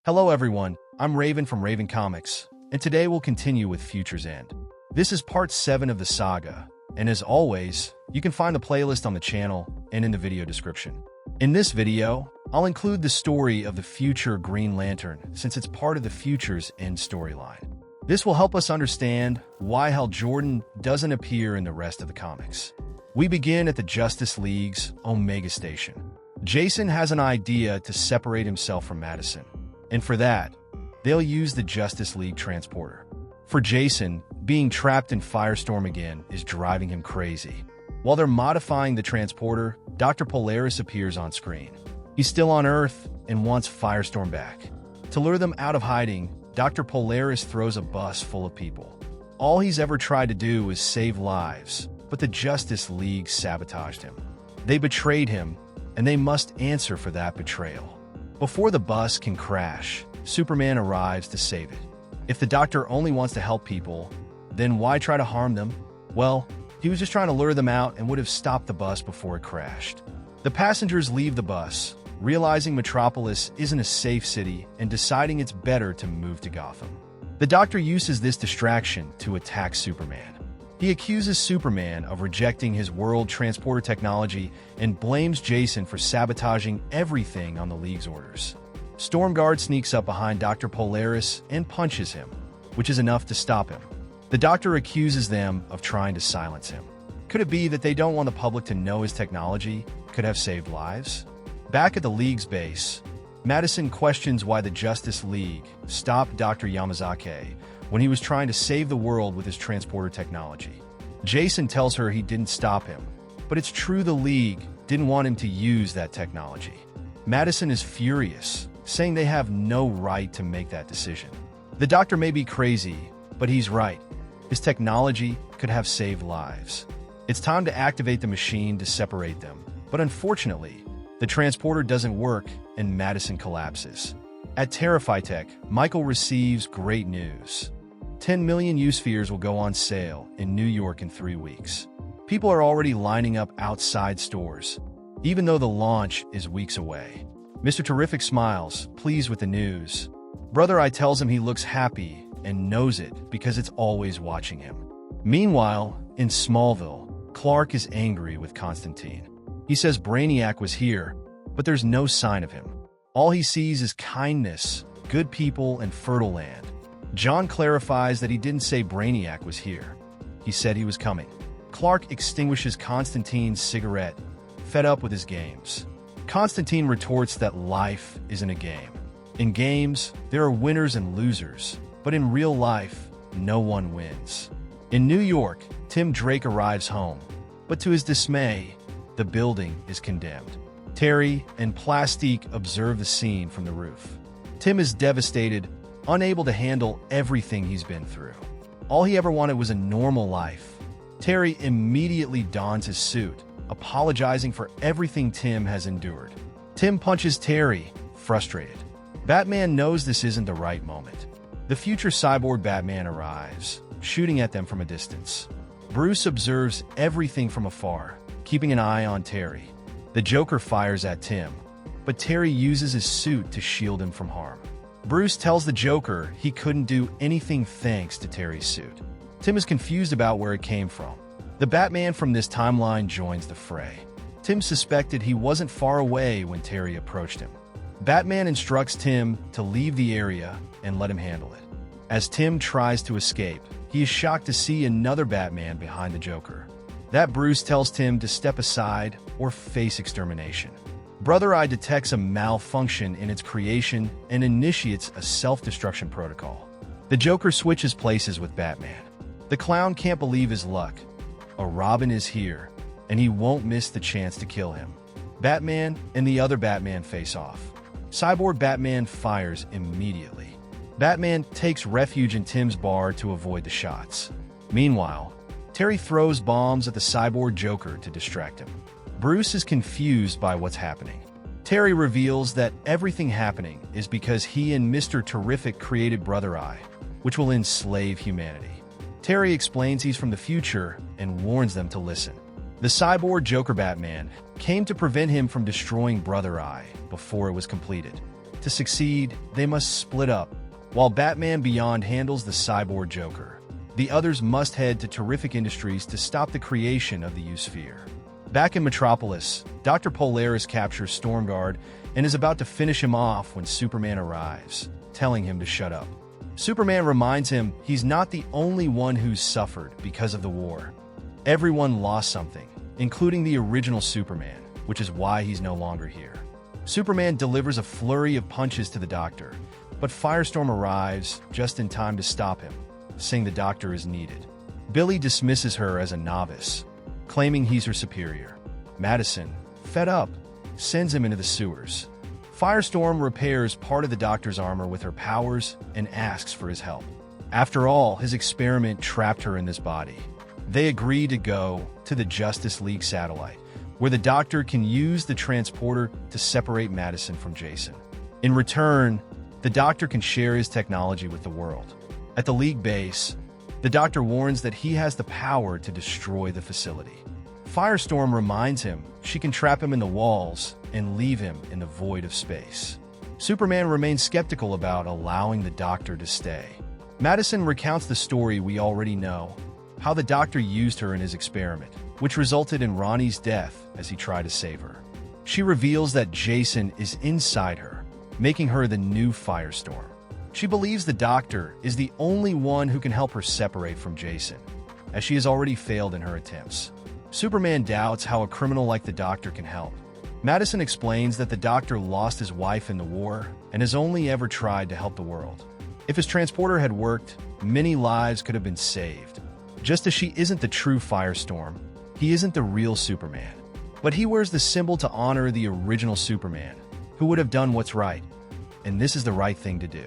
Hello everyone, I'm Raven from Raven Comics, and today we'll continue with Future's End. This is part 7 of the saga, and as always, you can find the playlist on the channel and in the video description. In this video, I'll include the story of the future Green Lantern since it's part of the Future's End storyline. This will help us understand why Hal Jordan doesn't appear in the rest of the comics. We begin at the Justice League's Omega Station. Jason has an idea to separate himself from Madison, and for that, they'll use the Justice League transporter. For Jason, being trapped in Firestorm again is driving him crazy. While they're modifying the transporter, Dr. Polaris appears on screen. He's still on Earth and wants Firestorm back. To lure them out of hiding, Dr. Polaris throws a bus full of people. All he's ever tried to do is save lives, but the Justice League sabotaged him. They betrayed him, and they must answer for that betrayal. Before the bus can crash, Superman arrives to save it. If the Doctor only wants to help people, then why try to harm them? Well, he was just trying to lure them out and would have stopped the bus before it crashed. The passengers leave the bus, realizing Metropolis isn't a safe city and deciding it's better to move to Gotham. The Doctor uses this distraction to attack Superman. He accuses Superman of rejecting his world transporter technology and blames Jason for sabotaging everything on the League's orders. Stormguard sneaks up behind Dr. Polaris and punches him, which is enough to stop him. The Doctor accuses them of trying to silence him. Could it be that they don't want the public to know his technology could have saved lives? Back at the League's base, Madison questions why the Justice League stopped Dr. Yamazaki when he was trying to save the world with his transporter technology. Jason tells her he didn't stop him, but it's true the League didn't want him to use that technology. Madison is furious, saying they have no right to make that decision. The Doctor may be crazy, but he's right. His technology could have saved lives. It's time to activate the machine to separate them, but unfortunately, the transporter doesn't work and Madison collapses. At Terrafitech, Michael receives great news. 10 million U-Spheres will go on sale in New York in 3 weeks. People are already lining up outside stores, even though the launch is weeks away. Mr. Terrific smiles, pleased with the news. Brother Eye tells him he looks happy and knows it because it's always watching him. Meanwhile, in Smallville, Clark is angry with Constantine. He says Brainiac was here, but there's no sign of him. All he sees is kindness, good people, and fertile land. John clarifies that he didn't say Brainiac was here. He said he was coming. Clark extinguishes Constantine's cigarette, fed up with his games. Constantine retorts that life isn't a game. In games, there are winners and losers, but in real life, no one wins. In New York, Tim Drake arrives home, but to his dismay, the building is condemned. Terry and Plastique observe the scene from the roof. Tim is devastated, unable to handle everything he's been through. All he ever wanted was a normal life. Terry immediately dons his suit, apologizing for everything Tim has endured. Tim punches Terry, frustrated. Batman knows this isn't the right moment. The future cyborg Batman arrives, shooting at them from a distance. Bruce observes everything from afar, keeping an eye on Terry. The Joker fires at Tim, but Terry uses his suit to shield him from harm. Bruce tells the Joker he couldn't do anything thanks to Terry's suit. Tim is confused about where it came from. The Batman from this timeline joins the fray. Tim suspected he wasn't far away when Terry approached him. Batman instructs Tim to leave the area and let him handle it. As Tim tries to escape, he is shocked to see another Batman behind the Joker. That Bruce tells Tim to step aside or face extermination. Brother Eye detects a malfunction in its creation and initiates a self-destruction protocol. The Joker switches places with Batman. The clown can't believe his luck. A Robin is here, and he won't miss the chance to kill him. Batman and the other Batman face off. Cyborg Batman fires immediately. Batman takes refuge in Tim's bar to avoid the shots. Meanwhile, Terry throws bombs at the cyborg Joker to distract him. Bruce is confused by what's happening. Terry reveals that everything happening is because he and Mr. Terrific created Brother Eye, which will enslave humanity. Terry explains he's from the future and warns them to listen. The cyborg Joker Batman came to prevent him from destroying Brother Eye before it was completed. To succeed, they must split up. While Batman Beyond handles the cyborg Joker, the others must head to Terrific Industries to stop the creation of the U-Sphere. Back in Metropolis, Dr. Polaris captures Stormguard and is about to finish him off when Superman arrives, telling him to shut up. Superman reminds him he's not the only one who's suffered because of the war. Everyone lost something, including the original Superman, which is why he's no longer here. Superman delivers a flurry of punches to the Doctor, but Firestorm arrives just in time to stop him, saying the Doctor is needed. Billy dismisses her as a novice, claiming he's her superior. Madison, fed up, sends him into the sewers. Firestorm repairs part of the Doctor's armor with her powers and asks for his help. After all, his experiment trapped her in this body. They agree to go to the Justice League satellite, where the Doctor can use the transporter to separate Madison from Jason. In return, the Doctor can share his technology with the world. At the League base, the Doctor warns that he has the power to destroy the facility. Firestorm reminds him she can trap him in the walls and leave him in the void of space. Superman remains skeptical about allowing the Doctor to stay. Madison recounts the story we already know, how the Doctor used her in his experiment, which resulted in Ronnie's death as he tried to save her. She reveals that Jason is inside her, making her the new Firestorm. She believes the Doctor is the only one who can help her separate from Jason, as she has already failed in her attempts. Superman doubts how a criminal like the Doctor can help. Madison explains that the Doctor lost his wife in the war and has only ever tried to help the world. If his transporter had worked, many lives could have been saved. Just as she isn't the true Firestorm, he isn't the real Superman. But he wears the symbol to honor the original Superman, who would have done what's right. And this is the right thing to do.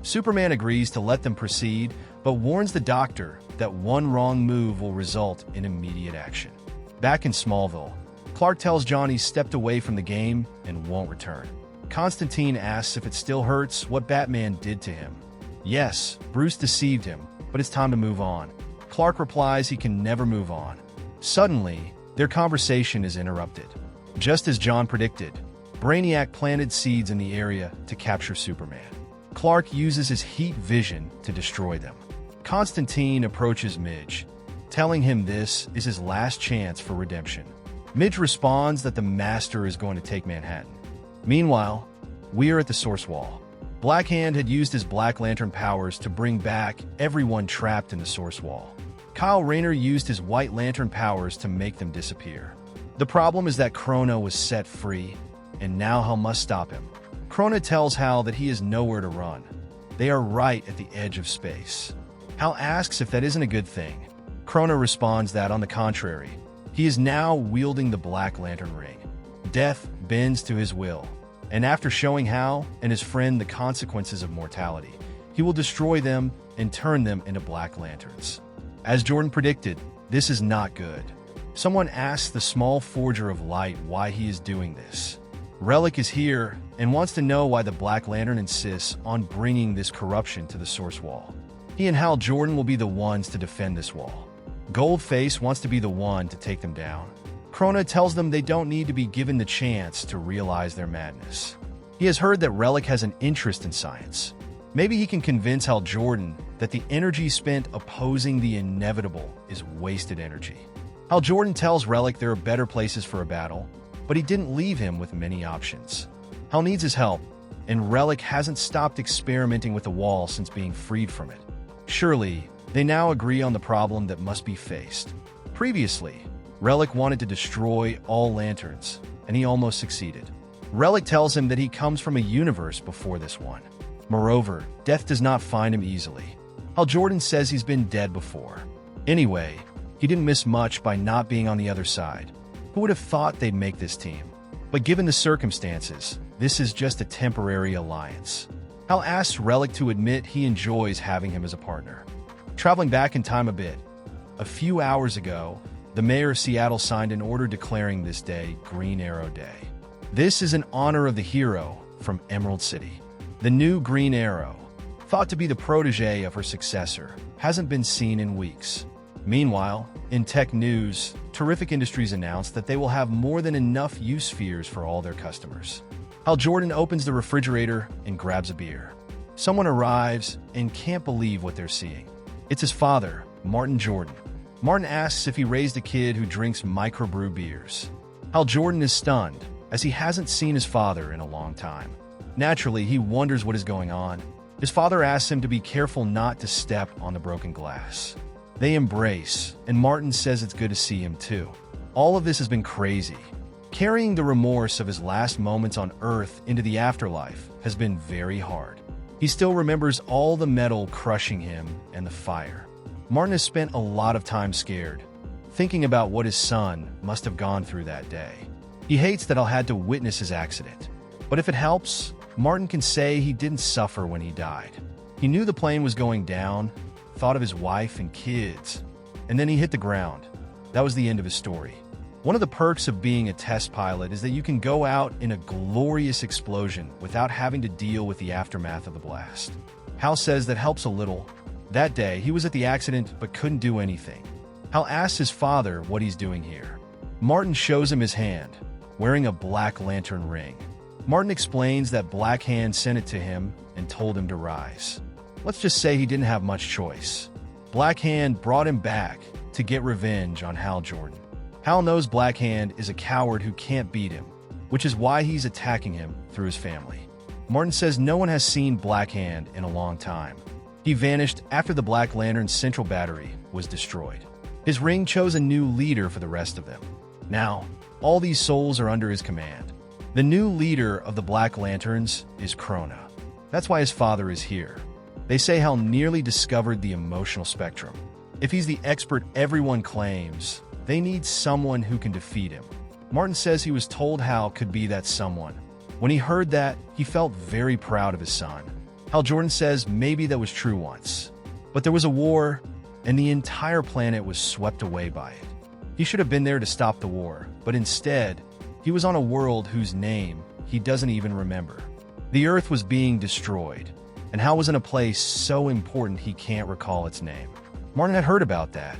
Superman agrees to let them proceed, but warns the Doctor that one wrong move will result in immediate action. Back in Smallville, Clark tells John he's stepped away from the game and won't return. Constantine asks if it still hurts what Batman did to him. Yes, Bruce deceived him, but it's time to move on. Clark replies he can never move on. Suddenly, their conversation is interrupted. Just as John predicted, Brainiac planted seeds in the area to capture Superman. Clark uses his heat vision to destroy them. Constantine approaches Midge, telling him this is his last chance for redemption. Midge responds that the Master is going to take Manhattan. Meanwhile, we are at the Source Wall. Blackhand had used his Black Lantern powers to bring back everyone trapped in the Source Wall. Kyle Rayner used his White Lantern powers to make them disappear. The problem is that Krona was set free, and now Hal must stop him. Krona tells Hal that he has nowhere to run. They are right at the edge of space. Hal asks if that isn't a good thing. Krona responds that, on the contrary, he is now wielding the Black Lantern ring. Death bends to his will, and after showing Hal and his friend the consequences of mortality, he will destroy them and turn them into Black Lanterns. As Jordan predicted, this is not good. Someone asks the small Forger of Light why he is doing this. Relic is here and wants to know why the Black Lantern insists on bringing this corruption to the Source Wall. He and Hal Jordan will be the ones to defend this wall. Goldface wants to be the one to take them down. Krona tells them they don't need to be given the chance to realize their madness. He has heard that Relic has an interest in science. Maybe he can convince Hal Jordan that the energy spent opposing the inevitable is wasted energy. Hal Jordan tells Relic there are better places for a battle, but he didn't leave him with many options. Hal needs his help, and Relic hasn't stopped experimenting with the wall since being freed from it. Surely, they now agree on the problem that must be faced. Previously, Relic wanted to destroy all lanterns, and he almost succeeded. Relic tells him that he comes from a universe before this one. Moreover, death does not find him easily. Hal Jordan says he's been dead before. Anyway, he didn't miss much by not being on the other side. Who would have thought they'd make this team? But given the circumstances, this is just a temporary alliance. Hal asks Relic to admit he enjoys having him as a partner. Traveling back in time a bit, a few hours ago, the mayor of Seattle signed an order declaring this day Green Arrow Day. This is in honor of the hero from Emerald City. The new Green Arrow, thought to be the protege of her successor, hasn't been seen in weeks. Meanwhile, in tech news, Terrific Industries announced that they will have more than enough U-Spheres for all their customers. Hal Jordan opens the refrigerator and grabs a beer. Someone arrives and can't believe what they're seeing. It's his father, Martin Jordan. Martin asks if he raised a kid who drinks microbrew beers. Hal Jordan is stunned, as he hasn't seen his father in a long time. Naturally, he wonders what is going on. His father asks him to be careful not to step on the broken glass. They embrace, and Martin says it's good to see him too. All of this has been crazy. Carrying the remorse of his last moments on Earth into the afterlife has been very hard. He still remembers all the metal crushing him and the fire. Martin has spent a lot of time scared, thinking about what his son must have gone through that day. He hates that Hal had to witness his accident. But if it helps, Martin can say he didn't suffer when he died. He knew the plane was going down, thought of his wife and kids, and then he hit the ground. That was the end of his story. One of the perks of being a test pilot is that you can go out in a glorious explosion without having to deal with the aftermath of the blast. Hal says that helps a little. That day, he was at the accident but couldn't do anything. Hal asks his father what he's doing here. Martin shows him his hand, wearing a Black Lantern ring. Martin explains that Black Hand sent it to him and told him to rise. Let's just say he didn't have much choice. Black Hand brought him back to get revenge on Hal Jordan. Hal knows Black Hand is a coward who can't beat him, which is why he's attacking him through his family. Martin says no one has seen Black Hand in a long time. He vanished after the Black Lantern's central battery was destroyed. His ring chose a new leader for the rest of them. Now, all these souls are under his command. The new leader of the Black Lanterns is Krona. That's why his father is here. They say Hal nearly discovered the emotional spectrum. If he's the expert everyone claims, they need someone who can defeat him. Martin says he was told Hal could be that someone. When he heard that, he felt very proud of his son. Hal Jordan says maybe that was true once. But there was a war, and the entire planet was swept away by it. He should have been there to stop the war, but instead, he was on a world whose name he doesn't even remember. The Earth was being destroyed, and Hal was in a place so important he can't recall its name. Martin had heard about that.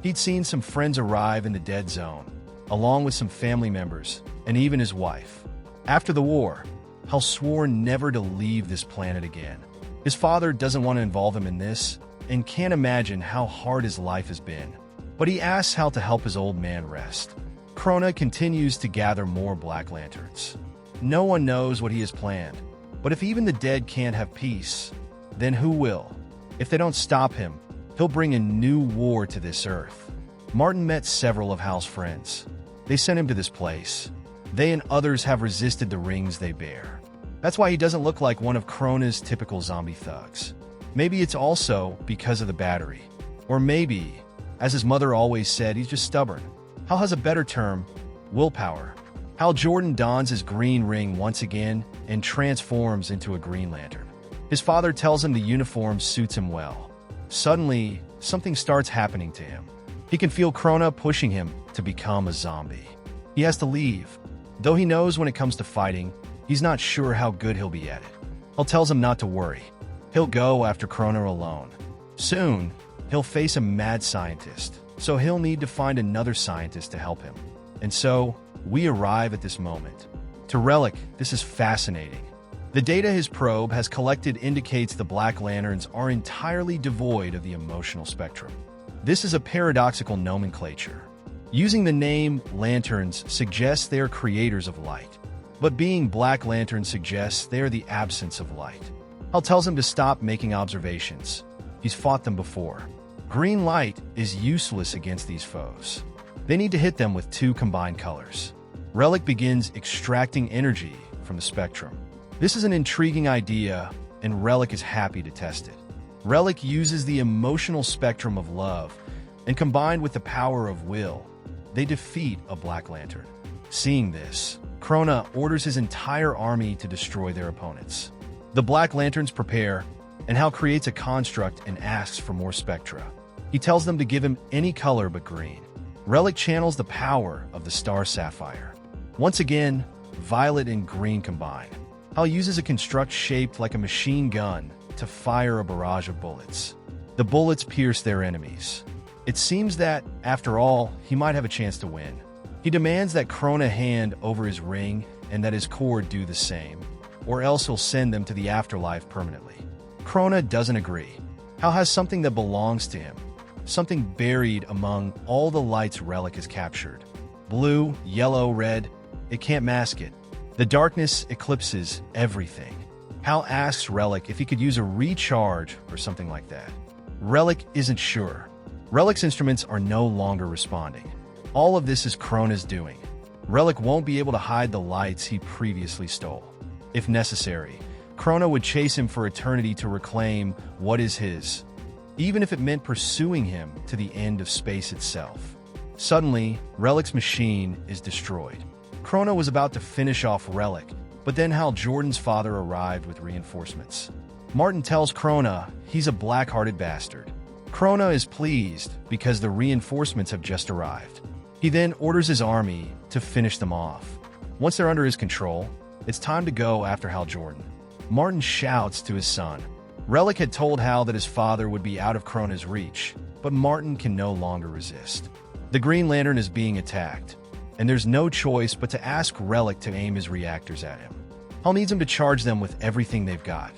He'd seen some friends arrive in the dead zone, along with some family members, and even his wife. After the war, Hal swore never to leave this planet again. His father doesn't want to involve him in this, and can't imagine how hard his life has been. But he asks Hal to help his old man rest. Krona continues to gather more Black Lanterns. No one knows what he has planned, but if even the dead can't have peace, then who will? If they don't stop him, he'll bring a new war to this Earth. Martin met several of Hal's friends. They sent him to this place. They and others have resisted the rings they bear. That's why he doesn't look like one of Krona's typical zombie thugs. Maybe it's also because of the battery. Or maybe, as his mother always said, he's just stubborn. Hal has a better term, willpower. Hal Jordan dons his green ring once again and transforms into a Green Lantern. His father tells him the uniform suits him well. Suddenly, something starts happening to him. He can feel Krona pushing him to become a zombie. He has to leave. Though he knows when it comes to fighting, he's not sure how good he'll be at it. Hal tells him not to worry. He'll go after Krona alone. Soon, he'll face a mad scientist, so he'll need to find another scientist to help him. And so, we arrive at this moment. To Relic, this is fascinating. The data his probe has collected indicates the Black Lanterns are entirely devoid of the emotional spectrum. This is a paradoxical nomenclature. Using the name Lanterns suggests they are creators of light, but being Black Lanterns suggests they are the absence of light. Hal tells him to stop making observations. He's fought them before. Green light is useless against these foes. They need to hit them with two combined colors. Relic begins extracting energy from the spectrum. This is an intriguing idea, and Relic is happy to test it. Relic uses the emotional spectrum of love, and combined with the power of will, they defeat a Black Lantern. Seeing this, Krona orders his entire army to destroy their opponents. The Black Lanterns prepare, and Hal creates a construct and asks for more spectra. He tells them to give him any color but green. Relic channels the power of the Star Sapphire. Once again, violet and green combine. Hal uses a construct shaped like a machine gun to fire a barrage of bullets. The bullets pierce their enemies. It seems that, after all, he might have a chance to win. He demands that Krona hand over his ring and that his core do the same, or else he'll send them to the afterlife permanently. Krona doesn't agree. Hal has something that belongs to him, something buried among all the lights Relic has captured. Blue, yellow, red, it can't mask it. The darkness eclipses everything. Hal asks Relic if he could use a recharge or something like that. Relic isn't sure. Relic's instruments are no longer responding. All of this is Krona's doing. Relic won't be able to hide the lights he previously stole. If necessary, Krona would chase him for eternity to reclaim what is his, even if it meant pursuing him to the end of space itself. Suddenly, Relic's machine is destroyed. Krona was about to finish off Relic, but then Hal Jordan's father arrived with reinforcements. Martin tells Krona he's a black-hearted bastard. Krona is pleased because the reinforcements have just arrived. He then orders his army to finish them off. Once they're under his control, it's time to go after Hal Jordan. Martin shouts to his son. Relic had told Hal that his father would be out of Krona's reach, but Martin can no longer resist. The Green Lantern is being attacked, and there's no choice but to ask Relic to aim his reactors at him. Hal needs him to charge them with everything they've got.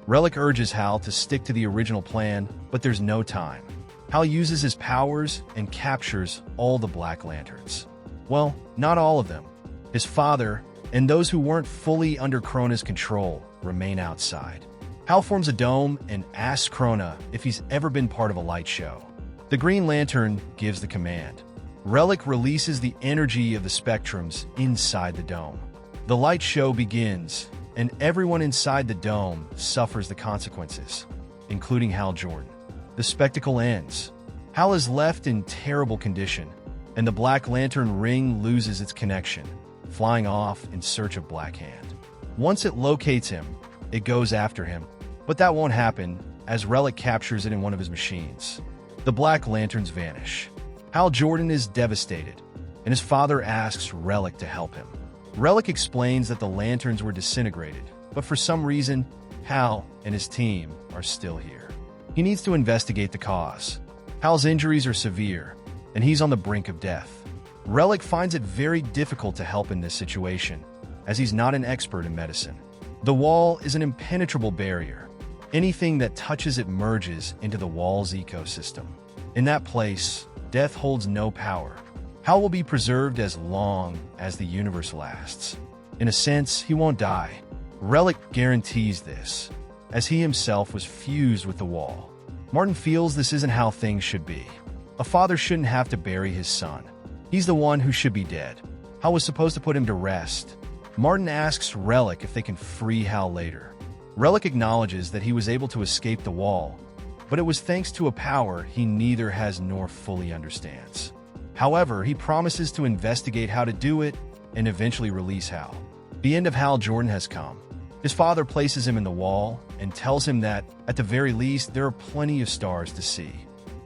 Relic urges Hal to stick to the original plan, but there's no time. Hal uses his powers and captures all the Black Lanterns. Well, not all of them. His father, and those who weren't fully under Krona's control, remain outside. Hal forms a dome and asks Krona if he's ever been part of a light show. The Green Lantern gives the command. Relic releases the energy of the spectrums inside the dome. The light show begins, and everyone inside the dome suffers the consequences, including Hal Jordan. The spectacle ends. Hal is left in terrible condition, and the Black Lantern ring loses its connection, flying off in search of Black Hand. Once it locates him, it goes after him, but that won't happen as Relic captures it in one of his machines. The Black Lanterns vanish. Hal Jordan is devastated, and his father asks Relic to help him. Relic explains that the lanterns were disintegrated, but for some reason, Hal and his team are still here. He needs to investigate the cause. Hal's injuries are severe, and he's on the brink of death. Relic finds it very difficult to help in this situation, as he's not an expert in medicine. The wall is an impenetrable barrier. Anything that touches it merges into the wall's ecosystem. In that place, death holds no power. Hal will be preserved as long as the universe lasts. In a sense, he won't die. Relic guarantees this, as he himself was fused with the wall. Martin feels this isn't how things should be. A father shouldn't have to bury his son. He's the one who should be dead. Hal was supposed to put him to rest. Martin asks Relic if they can free Hal later. Relic acknowledges that he was able to escape the wall, but it was thanks to a power he neither has nor fully understands. However, he promises to investigate how to do it and eventually release Hal. The end of Hal Jordan has come. His father places him in the wall and tells him that, at the very least, there are plenty of stars to see.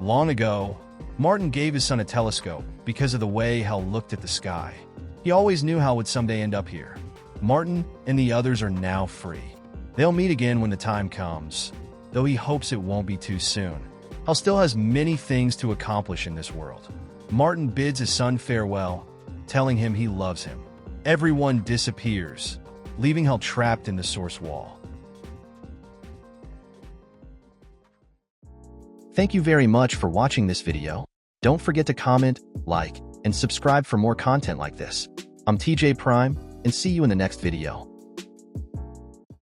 Long ago, Martin gave his son a telescope because of the way Hal looked at the sky. He always knew Hal would someday end up here. Martin and the others are now free. They'll meet again when the time comes, though he hopes it won't be too soon. Hal still has many things to accomplish in this world. Martin bids his son farewell, telling him he loves him. Everyone disappears, leaving Hal trapped in the source wall. Thank you very much for watching this video. Don't forget to comment, like, and subscribe for more content like this. I'm TJ Prime, and see you in the next video.